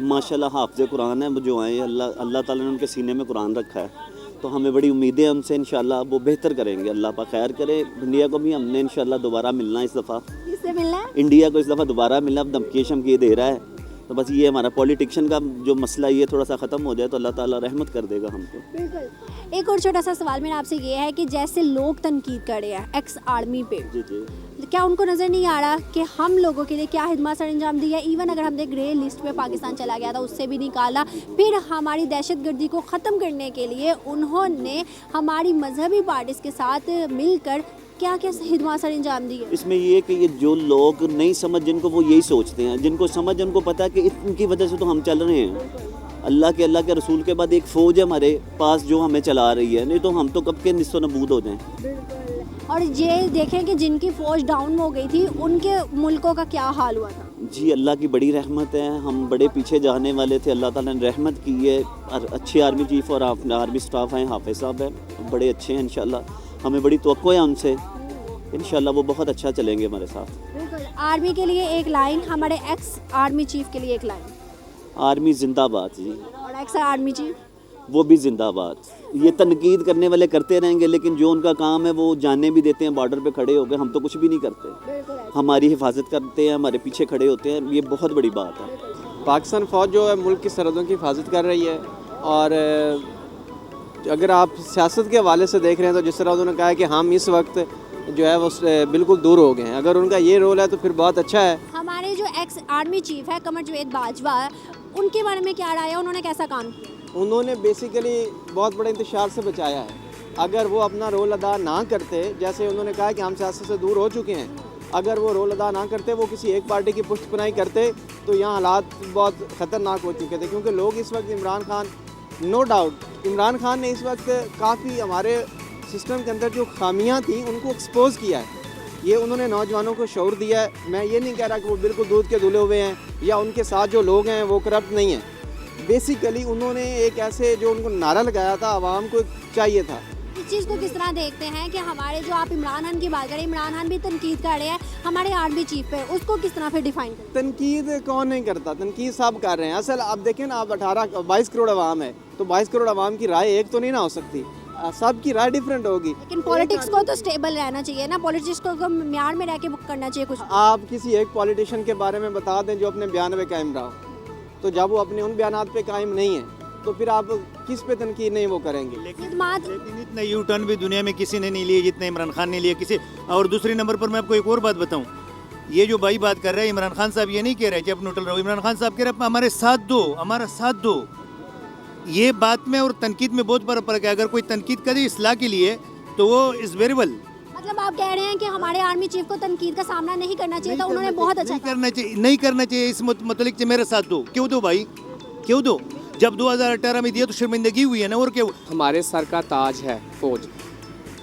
माशाल्लाह हाफ़िज़ कुरान है जो आए, अल्लाह ताला ने उनके सीने में कुरान रखा है, तो हमें बड़ी उम्मीदें हैं उनसे। इंशाल्लाह वो बेहतर करेंगे, अल्लाह पाक खैर करे। इंडिया को भी हमने इंशाल्लाह दोबारा मिलना इस दफ़ा, किससे मिलना है? इंडिया को इस दफ़ा दोबारा मिलना। अब धमकी शमकी दे रहा है, तो बस ये हमारा पॉलिटिशियन का जो मसला ये थोड़ा सा ख़त्म हो जाए तो अल्लाह ताला रहमत कर देगा हमको। बिल्कुल। एक और छोटा सा सवाल मेरा आपसे ये है कि जैसे लोग तनकीद कर रहे हैं एक्स आर्मी पे, क्या उनको नज़र नहीं आ रहा कि हम लोगों के लिए क्या खिदमत सर अंजाम दी है? इवन अगर हमने ग्रे लिस्ट पे पाकिस्तान चला गया था, उससे भी निकाला, फिर हमारी दहशतगर्दी को ख़त्म करने के लिए उन्होंने हमारी मजहबी पार्टीज़ के साथ मिलकर क्या क्या खिदमत सर अंजाम दी है? इसमें ये कि ये जो लोग नहीं समझ, जिनको वो यही सोचते हैं, जिनको समझ उनको पता है कि इनकी वजह से तो हम चल रहे हैं। अल्लाह के रसूल के बाद एक फ़ौज है हमारे पास जो हमें चला रही है, नहीं तो हम तो कब के निस्सो नबूद हो जाएं। और ये देखें कि जिनकी फ़ौज डाउन हो गई थी उनके मुल्कों का क्या हाल हुआ था। जी अल्लाह की बड़ी रहमत है, हम बड़े पीछे जाने वाले थे, अल्लाह ताला ने रहमत की है। और अच्छे आर्मी चीफ़ और आर्मी स्टाफ हैं, हाफिज़ साहब हैं, बड़े अच्छे हैं इंशाल्लाह, हमें बड़ी तवक्को है उनसे, इंशाल्लाह वो बहुत अच्छा चलेंगे हमारे साथ। बिल्कुल। आर्मी के लिए एक लाइन, हमारे एक्स आर्मी चीफ के लिए एक लाइन। आर्मी जिंदाबाद जी। और एक्स आर्मी चीफ वो भी जिंदाबाद। ये तनकीद करने वाले करते रहेंगे, लेकिन जो उनका काम है वो जाने भी देते हैं बॉर्डर पे खड़े होकर, हम तो कुछ भी नहीं करते, हमारी हिफाजत करते हैं, हमारे पीछे खड़े होते हैं, ये बहुत बड़ी बात है। पाकिस्तान फ़ौज जो है मुल्क की सरहदों की हिफाजत कर रही है। और अगर आप सियासत के हवाले से देख रहे हैं तो जिस तरह उन्होंने कहा है कि हम इस वक्त जो है वो बिल्कुल दूर हो गए हैं, अगर उनका ये रोल है तो फिर बहुत अच्छा है। हमारे जो एक्स आर्मी चीफ है कमर जावेद बाजवा, उनके बारे में क्या राय है, उन्होंने कैसा काम किया? उन्होंने बेसिकली बहुत बड़े इंतशार से बचाया है। अगर वो अपना रोल अदा ना करते, जैसे उन्होंने कहा कि हम सियासत से दूर हो चुके हैं, अगर वो रोल अदा ना करते, वो किसी एक पार्टी की पुष्टपनाही करते तो यहाँ हालात बहुत ख़तरनाक हो चुके थे। क्योंकि लोग इस वक्त इमरान खान, नो डाउट इमरान खान ने इस वक्त काफ़ी हमारे सिस्टम के अंदर जो खामियां थी उनको एक्सपोज किया है। ये उन्होंने नौजवानों को शऊर दिया है। मैं ये नहीं कह रहा कि वो बिल्कुल दूध के धुले हुए हैं या उनके साथ जो लोग हैं वो करप्ट नहीं हैं। बेसिकली उन्होंने एक ऐसे जो उनको नारा लगाया था, आवाम को चाहिए था। इस चीज़ को किस तरह देखते हैं कि हमारे जो आप इमरान खान की बात करें, इमरान खान भी तनकीद कर रहे हैं हमारे आर्मी चीफ पे, उसको किस तरह फिर डिफाइन करें? तनकीद कौन नहीं करता, तनकीद सब कर रहे हैं। असल आप देखें ना, आप 22 करोड़ आवाम है तो 22 करोड़ आवाम की राय एक तो नहीं ना हो सकती, सबकी राय डिफरेंट होगी। लेकिन पॉलिटिक्स को तो स्टेबल रहना चाहिए ना, पॉलिटिक्स को म्यार में रह के करना चाहिए कुछ। आप किसी एक पॉलिटिशियन के बारे में बता दें जो अपने बयान पे कायम रहा, तो जब वो अपने उन बयानात पे कायम नहीं है तो फिर आप किस पे तनकीद नहीं वो करेंगे। लेकिन इतना यू टर्न भी दुनिया में किसी ने नहीं लिए जितने इमरान खान ने लिए किसी। और दूसरे नंबर पर मैं आपको एक और बात बताऊं, ये जो भाई बात कर रहे हैं इमरान खान साहब, ये नहीं कह रहे जब न्यूट्रल रहो, इमरान खान साहब कह रहे हमारे साथ दो, हमारा साथ दो। ये बात में और तनकीद में बहुत बड़ा फर्क है। अगर कोई तनकीद करे इस्लाह के लिए तो वो इज़ वेरिएबल। मतलब आप कह रहे हैं कि हमारे आर्मी चीफ को तनकीद का सामना नहीं करना चाहिए था, उन्होंने बहुत अच्छा नहीं करना चाहिए। इस मतलब मेरे साथ दो, क्यों दो भाई, क्यों दो? जब 2018 में दिया तो शर्मिंदगी हुई है ना, और क्या? हमारे सर का ताज है फ़ौज।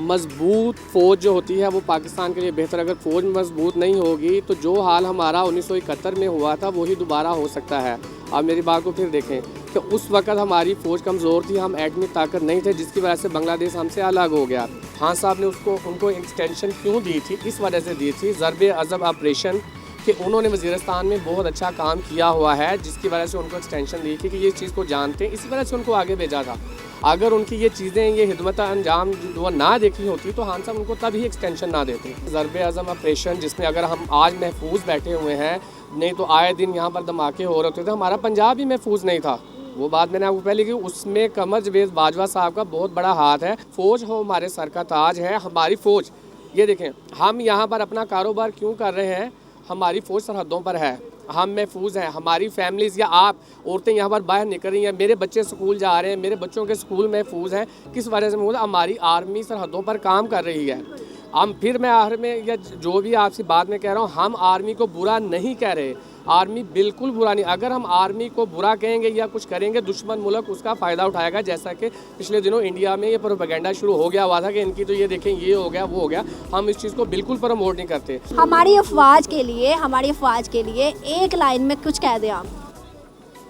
मजबूत फ़ौज जो होती है वो पाकिस्तान के लिए बेहतर। अगर फ़ौज मजबूत नहीं होगी तो जो हाल हमारा 1971 में हुआ था वही दोबारा हो सकता है। आप मेरी बात को फिर देखें कि उस वक्त हमारी फ़ौज कमज़ोर थी, हम एटमी ताकत नहीं थे, जिसकी वजह से बांग्लादेश हमसे अलग हो गया। खान साहब ने उनको एक्सटेंशन क्यों दी थी? इस वजह से दी थी ज़रबे अज़ब ऑपरेशन कि उन्होंने वज़ीरिस्तान में बहुत अच्छा काम किया हुआ है, जिसकी वजह से उनको एक्सटेंशन दी थी कि ये चीज़ को जानते हैं, इसी वजह से उनको आगे भेजा था। अगर उनकी ये चीज़ें, ये हिदमत अंजाम जो ना देखी होती तो खान साहब उनको तभी एक्सटेंशन ना देते। ज़रबे अज़म ऑपरेशन जिसमें अगर हम आज महफूज बैठे हुए हैं, नहीं तो आए दिन यहाँ पर धमाके हो रहे थे, हमारा पंजाब भी महफूज नहीं था। वो बात मैंने आपको पहले की, उसमें कमर जावेद बाजवा साहब का बहुत बड़ा हाथ है। फ़ौज हो हमारे सर का ताज है, हमारी फ़ौज। ये देखें हम यहाँ पर अपना कारोबार क्यों कर रहे हैं, हमारी फ़ौज सरहदों पर है, हम महफूज हैं, हमारी फैमिलीज़ या आप औरतें यहाँ पर बाहर निकल रही हैं, मेरे बच्चे स्कूल जा रहे हैं, मेरे बच्चों के स्कूल महफूज हैं। किस वजह से महफूज? हमारी आर्मी सरहदों पर काम कर रही है। हम फिर मैं आखिर में या जो भी आपसे बात में कह रहा हूँ, हम आर्मी को बुरा नहीं कह रहे, आर्मी बिल्कुल बुरा नहीं। अगर हम आर्मी को बुरा कहेंगे या कुछ करेंगे, दुश्मन मुल्क उसका फ़ायदा उठाएगा। जैसा कि पिछले दिनों इंडिया में ये प्रोपेगेंडा शुरू हो गया हुआ था कि इनकी तो ये देखें ये हो गया वो हो गया। हम इस चीज़ को बिल्कुल प्रमोट नहीं करते। हमारी अफवाज के लिए एक लाइन में कुछ कह दें आप।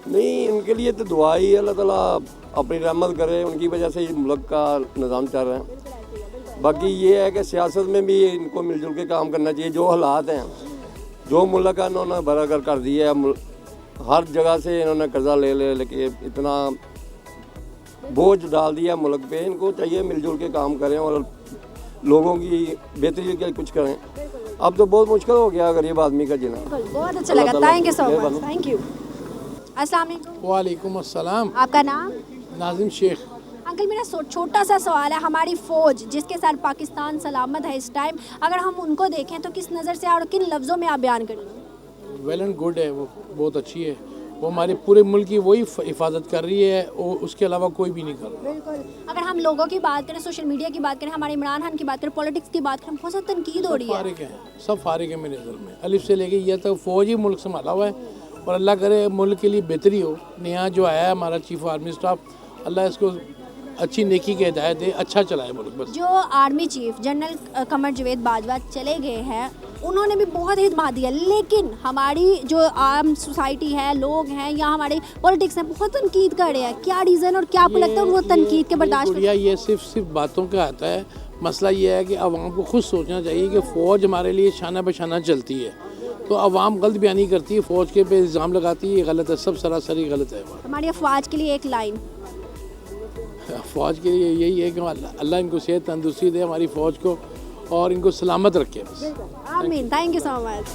नहीं, इनके लिए तो दुआ ही, अल्लाह ताला अपनी रहमत करे, उनकी वजह से ये मुल्क का निज़ाम चल रहा है। बाकी ये है कि सियासत में भी इनको मिलजुल के काम करना चाहिए। जो हालात हैं, जो मुल्क का इन्होंने बराबर कर दिया है, हर जगह से इन्होंने कर्जा ले लेके इतना बोझ डाल दिया मुल्क पे, इनको चाहिए मिलजुल के काम करें और लोगों की बेहतरी के कुछ करें। अब तो बहुत मुश्किल हो गया गरीब आदमी का जीना। बहुत अच्छा लगा, thank you so much, thank you. अस्सलाम वालेकुम। वालेकुम अस्सलाम। आपका नाम? नाजिम शेख। अंकल मेरा छोटा सा सवाल है, हमारी फ़ौज जिसके साथ पाकिस्तान सलामत है इस टाइम, अगर हम उनको देखें तो किस नज़र से और किन लफ्ज़ों में आप बयान करेंगे? वेल एंड गुड है, वो बहुत अच्छी है, वो हमारे पूरे मुल्क की वही हिफाजत कर रही है, और उसके अलावा कोई भी नहीं कर रहा। बिल्कुल। अगर हम लोगों की बात करें, सोशल मीडिया की बात करें, हमारे इमरान खान की बात करें, पॉलिटिक्स की बात करें, बहुत ज़्यादा तनकीद हो रही है। फारिग है, सब फारिग है मेरे नज़र में, अलिफ से लेके ये तक फ़ौज ही मुल्क संभाला हुआ है, और अल्लाह करे मुल्क के लिए बेहतरी हो। नया जो आया है हमारा चीफ आर्मी स्टाफ, अल्लाह इसको अच्छी नेकी की हिदायत दे, अच्छा चलाए मुल्क। बस जो army chief general Qamar Javed Bajwa चले गए हैं, उन्होंने भी बहुत खिदमत दिया, लेकिन हमारी जो आम सोसाइटी है, लोग हैं या हमारे पॉलिटिक्स हैं, बहुत तनकीद कर रहे हैं। क्या रीज़न और क्या आपको लगता है वो तनकीद के बर्दाश्त? ये सिर्फ बातों का आता है। मसला ये है कि आवाम को खुद सोचना चाहिए कि फ़ौज हमारे लिए शाना बशाना चलती है, तो आवाम गलत बयानी करती है, फ़ौज के पे इल्ज़ाम लगाती है, ये गलत है, सब सरासरी गलत है। हमारी अफवाज के लिए एक लाइन। फ़ौज के लिए यही है कि अल्लाह इनको सेहत तंदुरुस्ती दे, हमारी फ़ौज को, और इनको सलामत रखे बस। आमीन, thank you so much.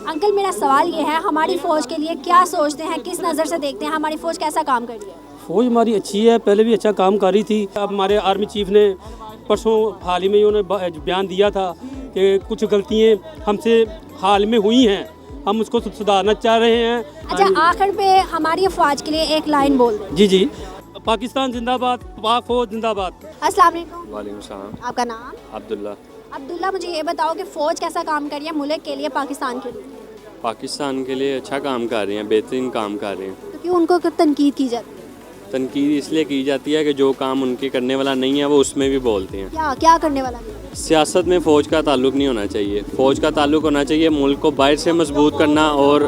Uncle मेरा सवाल ये है, हमारी फ़ौज के लिए क्या सोचते हैं, किस नज़र से देखते हैं, हमारी फ़ौज कैसा काम कर रही है? फ़ौज हमारी अच्छी है, पहले भी अच्छा काम कर रही थी। अब हमारे आर्मी चीफ ने परसों हाल ही में उन्होंने बयान दिया था कि कुछ गलतियाँ हमसे हाल में हुई हैं, हम उसको सुधारना चाह रहे हैं। अच्छा, आखिर पे हमारी अफवाज के लिए एक लाइन बोल दें। जी जी, पाकिस्तान जिंदाबाद, पाक फौज जिंदाबाद। अस्सलाम वालेकुम। वालेकुम सलाम। आपका नाम? अब्दुल्ला। अब्दुल्ला, मुझे ये बताओ कि फ़ौज कैसा काम कर रही है मुल्क के लिए, पाकिस्तान के लिए? पाकिस्तान के लिए अच्छा काम कर रहे हैं, बेहतरीन काम कर रहे हैं। तो क्यों उनको तनकीद की जाती है? तनकीद इसलिए की जाती है कि जो काम उनके करने वाला नहीं है वो उसमें भी बोलते हैं। क्या क्या करने वाला नहीं? सियासत में फ़ौज का ताल्लुक नहीं होना चाहिए। फ़ौज का ताल्लुक होना चाहिए मुल्क को बाहर से मजबूत करना और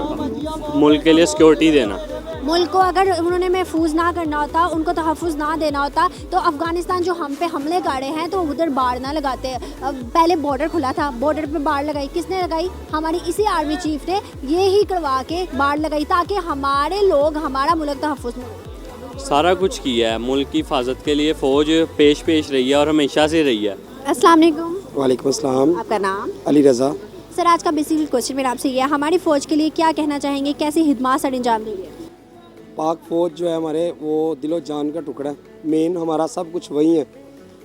मुल्क के लिए सिक्योरिटी देना। मुल्क को अगर उन्होंने महफूज ना करना होता, उनको तहफ़्फ़ुज़ ना देना होता, तो अफ़गानिस्तान जो हम पे हमले गाड़े हैं तो उधर बाढ़ ना लगाते। पहले बॉर्डर खुला था, बॉर्डर पे बाढ़ लगाई, किसने लगाई? हमारी इसी आर्मी चीफ ने ये ही करवा के बाढ़ लगाई, ताकि हमारे लोग, हमारा मुल्क तहफ़्फ़ुज़ में हो। सारा कुछ किया है मुल्क की हिफाजत के लिए, फ़ौज पेश रही है और हमेशा से रही है। अस्सलाम वालेकुम। वालेकुम अस्सलाम। आपका नाम? अली रज़ा। सर, आज का बेसिक क्वेश्चन मेरा आपसे ये है, हमारी फ़ौज के लिए क्या कहना चाहेंगे, कैसी खिदमत सर अंजाम देंगे? पाक फ़ौज जो है हमारे, वो दिलो जान का टुकड़ा है, मेन हमारा सब कुछ वही है।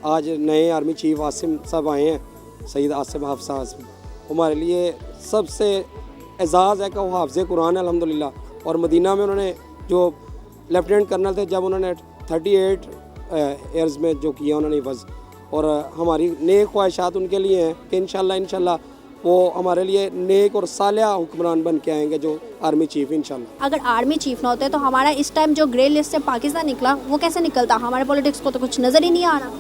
आज नए आर्मी चीफ आसिम साहब आए हैं, सईद आसिम हाफ़िज़ आसिम, हमारे लिए सबसे एजाज़ है कि वो हाफ़िज़ कुरान है अल्हम्दुलिल्लाह। और मदीना में उन्होंने जो लेफ्टिनेंट कर्नल थे, जब उन्होंने 38 ईयर्स में जो किया उन्होंने बस, और हमारी नेक ख्वाहिशात उनके लिए हैं कि इंशाल्लाह वो हमारे लिए नेक और सालिहा हुक्मरान बन के आएंगे, जो आर्मी चीफ इंशाल्लाह। अगर आर्मी चीफ ना होते तो हमारा इस टाइम जो ग्रे लिस्ट से पाकिस्तान निकला, वो कैसे निकलता? हमारे पॉलिटिक्स को तो कुछ नज़र ही नहीं आ रहा।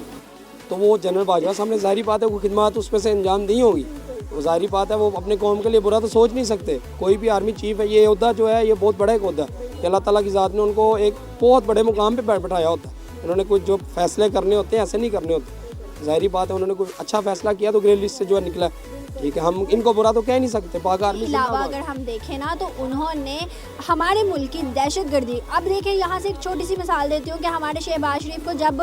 तो वो जनरल बाजवा सामने ज़ाहिर बात है वो खिदमत उसमें से अंजाम दी होगी, वो ज़ाहिर बात है वो अपने कौम के लिए बुरा तो सोच नहीं सकते। कोई भी आर्मी चीफ है, ये ओहदा जो है ये बहुत बड़ा एक ओहदा है, अल्लाह ताला की ज़ात ने उनको एक बहुत बड़े मुकाम पे बैठाया होता है। उन्होंने कुछ जो फैसले करने होते हैं ऐसे नहीं करने होते। ज़ाहिर बात है उन्होंने कोई अच्छा फैसला किया तो ग्रे लिस्ट से जो है निकला, ठीक है, हम इनको बुरा तो कह नहीं सकते। पाक आर्मी के अलावा अगर हम देखें ना, तो उन्होंने हमारे मुल्क की दहशतगर्दी, अब देखें यहाँ से एक छोटी सी मिसाल देती हूँ कि हमारे शहबाज शरीफ को जब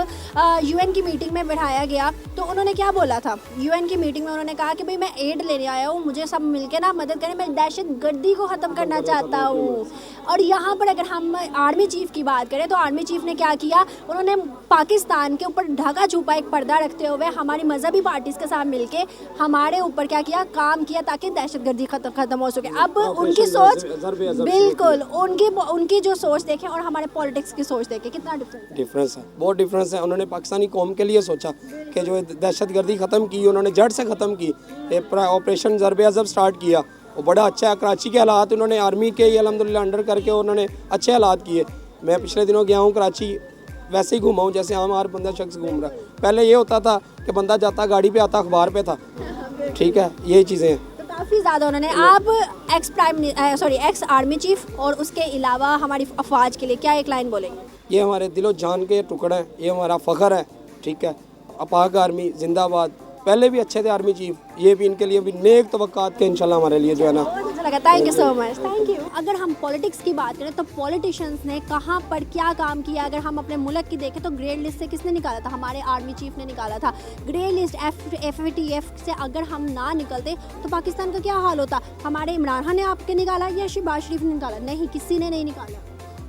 UN की मीटिंग में बिठाया गया तो उन्होंने क्या बोला था? UN की मीटिंग में उन्होंने कहा कि भाई मैं एड लेने आया हूँ, मुझे सब मिलके ना मदद करें, मैं दहशतगर्दी को ख़त्म करना चाहता हूँ। और यहाँ पर अगर हम आर्मी चीफ की बात करें तो आर्मी चीफ ने क्या किया? उन्होंने पाकिस्तान के ऊपर ढका छुपा एक पर्दा रखते हुए हमारी मजहबी पार्टीज़ के साथ मिलके हमारे ऊपर क्या किया? काम किया, ताकि दहशतगर्दी खत्म हो सके। अब उनकी सोच, बिल्कुल उनकी जो सोच देखें और हमारे पॉलिटिक्स की सोच देखें, कितना डिफरेंस है, बहुत डिफरेंस है। उन्होंने पाकिस्तानी कौम के लिए सोचा कि जो दहशतगर्दी ख़त्म की, उन्होंने जड़ से ख़त्म की, ऑपरेशन ज़रब-ए-अज़ब स्टार्ट किया, वो बड़ा अच्छा है। कराची के हालात उन्होंने आर्मी के ही अल्हम्दुलिल्लाह अंडर करके उन्होंने अच्छे हालात किए। मैं पिछले दिनों गया हूँ कराची, वैसे ही घूमा हूँ जैसे आम हर बंदा शख्स घूम रहा है। पहले ये होता था कि बंदा जाता गाड़ी पे आता, अखबार पे था, ठीक है, यही चीज़ें हैं। तो काफ़ी ज़्यादा उन्होंने। आप एक्स आर्मी चीफ और उसके अलावा हमारी अफवाज के लिए क्या एक लाइन बोलेंगे? ये हमारे दिलो जान के टुकड़े हैं, ये हमारा फ़ख्र है, ठीक है। पाक आर्मी जिंदाबाद। पहले भी अच्छे थे आर्मी चीफ, ये भी इनके लिए भी नेक तवक्कात थे इंशाल्लाह हमारे लिए जो है ना। लगा। Thank you so much, thank you. अगर हम पॉलिटिक्स की बात करें तो पॉलिटिशियंस ने कहाँ पर क्या काम किया, अगर हम अपने मुल्क की देखें तो ग्रे लिस्ट से किसने निकाला था? हमारे आर्मी चीफ ने निकाला था। ग्रे लिस्ट FATF से अगर हम ना निकलते तो पाकिस्तान का क्या हाल होता? हमारे इमरान खान ने आपके निकाला या शहबाज शरीफ ने निकाला? नहीं, किसी ने नहीं निकाला।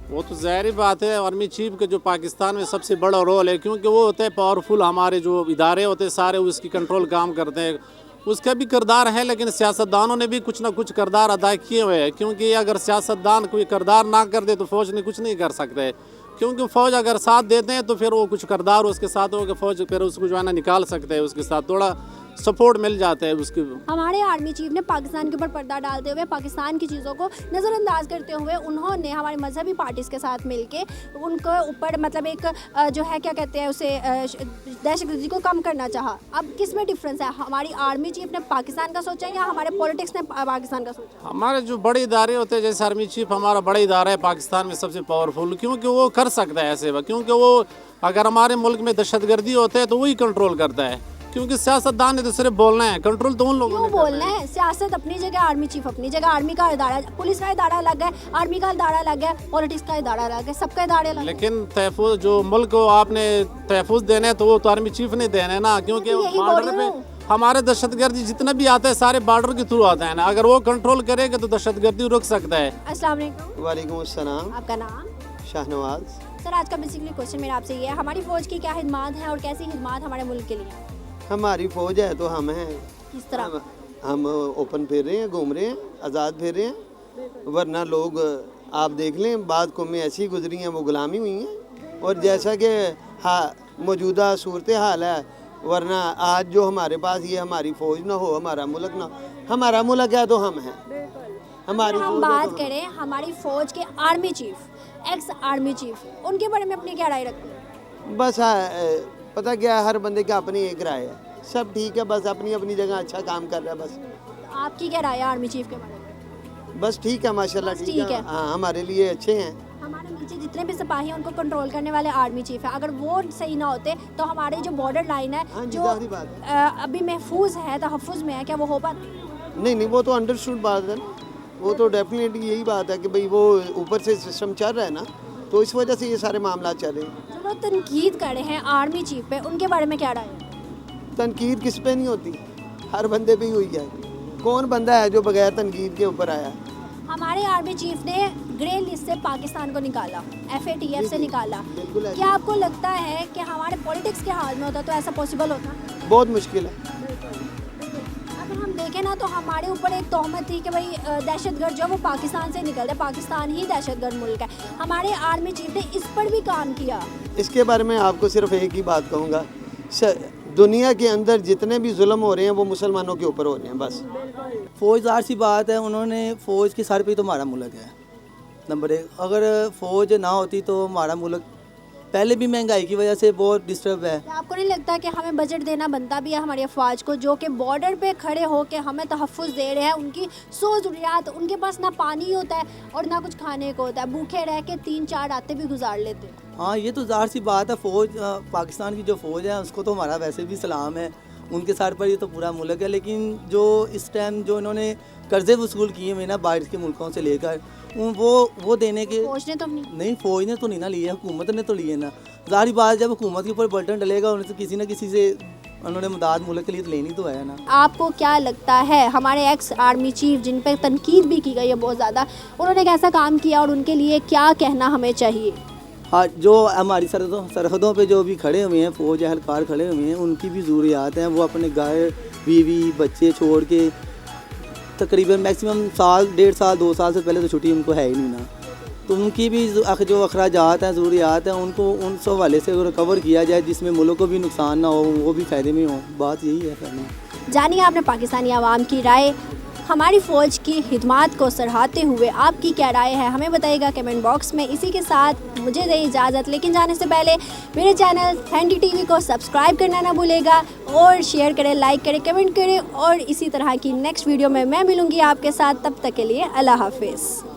वो तो ज़ाहिर बात है, आर्मी चीफ का जो पाकिस्तान में सबसे बड़ा रोल है, क्योंकि वो होते हैं पावरफुल, हमारे जो इदारे होते हैं सारे उसकी कंट्रोल काम करते हैं। उसका भी किरदार है, लेकिन सियासतदानों ने भी कुछ ना कुछ किरदार अदा किए हुए हैं, क्योंकि अगर सियासतदान कोई किरदार ना कर दे तो फ़ौज ने कुछ नहीं कर सकते, क्योंकि फ़ौज अगर साथ देते हैं तो फिर वो कुछ किरदार उसके साथ हो कि फ़ौज फिर उसको जो है ना निकाल सकते हैं, उसके साथ थोड़ा सपोर्ट मिल जाता है उसकी। हमारे आर्मी चीफ ने पाकिस्तान के ऊपर पर्दा डालते हुए, पाकिस्तान की चीज़ों को नज़रअंदाज करते हुए, उन्होंने हमारी मजहबी पार्टीज़ के साथ मिलके उनको ऊपर मतलब एक जो है क्या कहते हैं उसे दहशतगर्दी को कम करना चाहा। अब किस में डिफरेंस है? हमारी आर्मी चीफ ने पाकिस्तान का सोचा या हमारे पॉलिटिक्स ने पाकिस्तान का सोचा? हमारे जो बड़े इदारे होते हैं, जैसे आर्मी चीफ हमारा बड़ा इदारा है पाकिस्तान में सबसे पावरफुल, क्योंकि वो कर सकता है ऐसे, क्योंकि वो अगर हमारे मुल्क में दहशतगर्दी होते हैं तो वही कंट्रोल करता है, क्योंकि सियासतदान ने तो सिर्फ बोलना है, कंट्रोल तो उन लोगों ने बोलना है। सियासत अपनी जगह, आर्मी चीफ अपनी जगह, आर्मी का इदारा, पुलिस का इदारा अलग है, आर्मी का इदारा अलग है, पॉलिटिक्स का इदारा अलग है, सबका इदारे अलग है। लेकिन तहफ़्फ़ुज़ जो मुल्क को आपने तहफ़्फ़ुज़ देने तो वो तो आर्मी चीफ ने देने ना, क्योंकि बॉर्डर पे हमारे दहशतगर्दी जितना भी आता है सारे बॉर्डर के थ्रू आता है ना, अगर वो कंट्रोल करेगा तो दहशतगर्दी रुक सकता है। अस्सलाम वालेकुम। वालेकुम अस्सलाम। आपका नाम? शाहनवाज। सर, आज का बेसिकली क्वेश्चन मेरा आपसे ये है, हमारी फ़ौज की क्या खिदमत है और कैसी खिदमत हमारे मुल्क के लिए? हमारी फ़ौज है तो हम हैं। किस तरह? हम ओपन फिर रहे हैं, घूम रहे हैं, आज़ाद फिर रहे हैं, वरना लोग आप देख लें बाद कौमें ऐसी गुजरी हैं वो गुलामी हुई हैं, और जैसा कि मौजूदा सूरत हाल है, वरना आज जो हमारे पास ये हमारी फ़ौज ना हो, हमारा मुल्क ना, हमारा मुल्क है तो हम हैं। हमारी हम बात करें हमारी फ़ौज के army chief, ex army chief, उनके बारे में अपनी क्या राय रखते हैं? बस पता क्या, हर बंदे की अपनी एक राय है, सब ठीक है, बस अपनी अपनी जगह अच्छा काम कर रहा है। बस आपकी क्या राय है आर्मी चीफ के बारे में? बस ठीक है, माशाल्लाह ठीक है। हाँ, हमारे लिए अच्छे हैं। हमारे नीचे जितने भी सिपाही हैं उनको कंट्रोल करने वाले आर्मी चीफ है, अगर वो सही ना होते तो हमारे जो बॉर्डर लाइन है जो अभी महफूज है, तहफ़्फ़ुज़ में है, क्या वो हो पाती? नहीं, वो तो अंडरस्टूड बात है, वो तो डेफिनेटली यही बात है कि भाई वो ऊपर से सिस्टम चल रहा है ना, तो इस वजह से ये सारे मामला चल रहे हैं। जो लोग तनकीद कर रहे हैं आर्मी चीफ पे, उनके बारे में क्या राय है? तनकीद किस पे नहीं होती, हर बंदे पे ही हुई है। कौन बंदा है जो बगैर तनकीद के ऊपर आया? हमारे आर्मी चीफ ने ग्रे लिस्ट से पाकिस्तान को निकाला, FATF से निकाला। क्या आपको लगता है कि हमारे पॉलिटिक्स के हाल में होता तो ऐसा पॉसिबल होता? बहुत मुश्किल है। अगर हम देखें ना तो हमारे ऊपर एक तोहमत थी कि भाई दहशतगर्द जो वो पाकिस्तान से निकलते, पाकिस्तान ही दहशतगर्द मुल्क है। हमारे आर्मी चीफ ने इस पर भी काम किया। इसके बारे में आपको सिर्फ एक ही बात कहूँगा, दुनिया के अंदर जितने भी जुल्म हो रहे हैं वो मुसलमानों के ऊपर हो रहे हैं बस। फ़ौजदार सी बात है, उन्होंने फ़ौज के सर पे तो हमारा मुल्क है नंबर 1। अगर फ़ौज ना होती तो हमारा मुल्क पहले भी महंगाई की वजह से बहुत डिस्टर्ब है। आपको नहीं लगता कि हमें बजट देना बनता भी है हमारी अफवाज को, जो कि बॉर्डर पे खड़े हो के हमें तहफ़्फ़ुज़ दे रहे हैं? उनकी सौ ज़रूरियात, उनके पास ना पानी होता है और ना कुछ खाने को होता है, भूखे रह के 3-4 रातें भी गुजार लेते हैं। हाँ, ये तो ज़ाहिर सी बात है। फ़ौज पाकिस्तान की जो फ़ौज है उसको तो हमारा वैसे भी सलाम है, उनके सर पर ये तो पूरा मुल्क है। लेकिन जो इस टाइम जो इन्होंने कर्ज़े वसूल किए हुए ना बाहर के मुल्कों से लेकर, वो देने के फ़ौज ने तो नहीं, फ़ौज ने तो नहीं ना लिए, हुकूमत ने तो लिए ना। ज़ाहिर बात, जब हुकूमत के ऊपर बटन डलेगा उन्हें तो किसी न किसी से उन्होंने मदद मुल्क के लिए तो लेनी तो है ना। आपको क्या लगता है हमारे एक्स आर्मी चीफ जिन पर तनकीद भी की गई है बहुत ज़्यादा, उन्होंने कैसा काम किया और उनके लिए क्या कहना हमें चाहिए? हाँ, जो हमारी सरहदों पे जो भी खड़े हुए हैं फ़ौज एहलकार खड़े हुए हैं, उनकी भी ज़रूरियात हैं। वो अपने घर, बीवी, बच्चे छोड़ के तकरीबन मैक्सिमम साल, 1.5 साल, 2 साल से पहले तो छुट्टी उनको है ही नहीं ना, तो उनकी भी जो अखराजात हैं, ज़रूरियात हैं, उनको उन सब हवाले से रिकवर किया जाए जिसमें मुल्क को भी नुकसान ना हो, वो भी फ़ायदे में हो। बात यही है करनी। जानिए आपने पाकिस्तानी आवाम की राय, हमारी फ़ौज की खिदमत को सराहते हुए आपकी क्या राय है हमें बताइएगा कमेंट बॉक्स में। इसी के साथ मुझे दे इजाज़त, लेकिन जाने से पहले मेरे चैनल फैंटी टीवी को सब्सक्राइब करना ना भूलेगा और शेयर करें, लाइक करें, कमेंट करें, और इसी तरह की नेक्स्ट वीडियो में मैं मिलूँगी आपके साथ। तब तक के लिए अल्लाह हाफिज़।